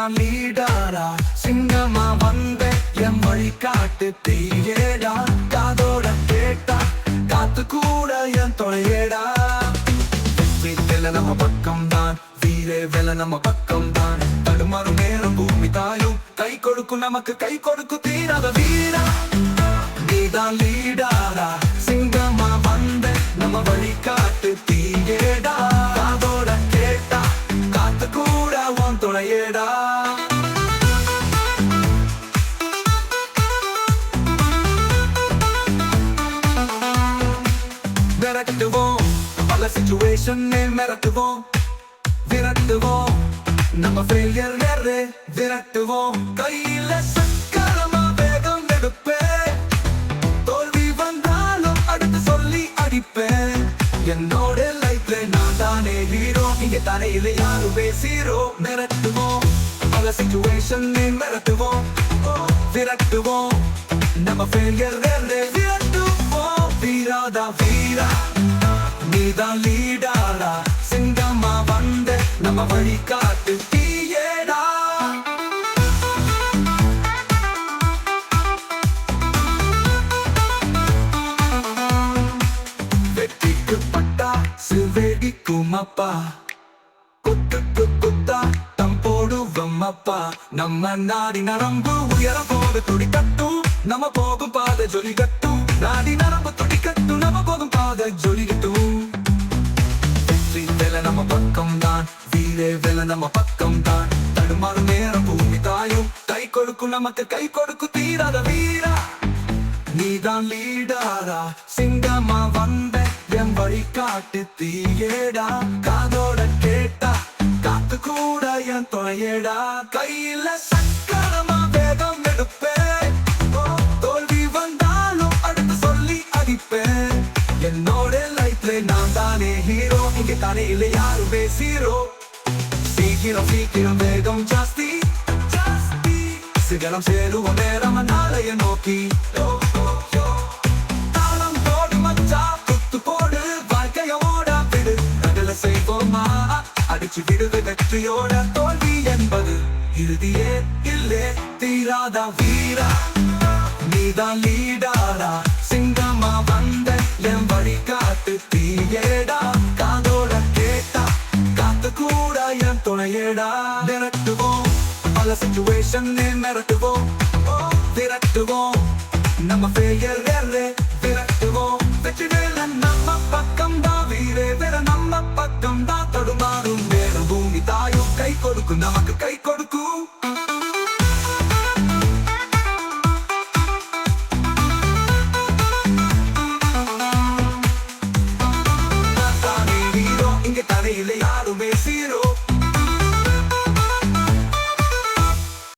நீதான் லீடரா சிங்கமா வந்த என் வழி காட்டு தீயேடா காதோட கேட்டா காத்து கூட என் தொலையேடா வெற்றி நம்ம பக்கம் தான் வீரே வேலை நம்ம பக்கம் தான் தடுமாறும் நேரம் பூமி தாயும் கை கொடுக்கும் நமக்கு கை கொடுக்கும் தீராத வீரா நீதான் லீடரா சிங்கமா வந்த நம்ம வழி காட்டு தீயேடா காதோட கேட்டா காத்து கூட உன் துணையேடா மிரட்டுவோம் பல சிச்சுவேஷன் மிரட்டுவோம் விரட்டுவோம் நம்ம ஃபெயிலியர் நேரே விரட்டுவோம் கையில சக்கரமா வேகம் எடுப்பேன் தோல்வி வந்தாலும் அடுத்து சொல்லி அடிப்பேன் என்னோட லைஃப்ல நான் தானே ஹீரோ இங்க தானே இல்லை யாருமே ஜீரோ மிரட்டுவோம் பல சிச்சுவேஷன் மிரட்டுவோம் விரட்டுவோம் நம்ம ஃபெயிலியர் நேரே விரட்டுவோம் வீராதா வீரா நீதான் லீடரா சிங்கமா வந்த நம்ம வழி காட்டு தீயேடா வெற்றிக்கு பட்டா சிவேடிக்கும் அப்பா குத்துக்கு குத்தா தம் போடுவோம் அப்பா நம்ம நாடி நரம்பு உயர போக துடிக்கட்டும் நம்ம போகும் பாதை ஜொலிக்கட்டும் நாடி நரம்பு துடிக்கட்டும் நம்ம போகும் பாதை ஜொலிக்கட்டும் வெற்றி வேலை நம்ம பக்கம் தான் வீரே வேலை நம்ம பக்கம் தான் தடுமாறும் நேரம் பூமி தாயும் கை கொடுக்கும் நமக்கு கை கொடுக்கும் தீராத வீரா நீதான் லீடரா சிங்கமா வந்த என் வழி காட்டு தீயேடா காதோட கேட்டா காத்து கூட என் துணையேடா கையில சக்கரமா வேகம் எடுப்பேன் தோல்வி வந்தாலும் அடுத்து சொல்லி அடிப்பேன் என்னோட லைஃப்ல நான் தானே ஹீரோ இங்க தானே இல்லை யாருமே ஜீரோ சீக்கிரம் சீக்கிரம் வேகம் ஜாஸ்தி ஜாஸ்தி சிகரம் சேருவோம் நேரம் நாளைய நோக்கி தாளம் போடு மச்சா குத்து போடு வாழ்க்கையோட விடு கடல செய்வோமா அடிச்சு விடுது வெற்றியோட தோல்வி என்பது இறுதியே இல்லே தீராதா வீரா நீதான் லீடரா சிங்கமா வந்த என் வழி காட்டு தீயேடா காதோட கேட்டா காத்து கூட என் துணையேடா மிரட்டுவோம் பல சிச்சுவேஷன் மிரட்டுவோம் விரட்டுவோம் நம்ம ஃபெயிலியர் விரட்டுவோம் வெற்றி வேலை நம்ம பக்கம் தான் வீரே வேற நம்ம பக்கம் தான் தடுமாறும் வேற பூமி தாயும் கை கொடுக்கும் நமக்கு கை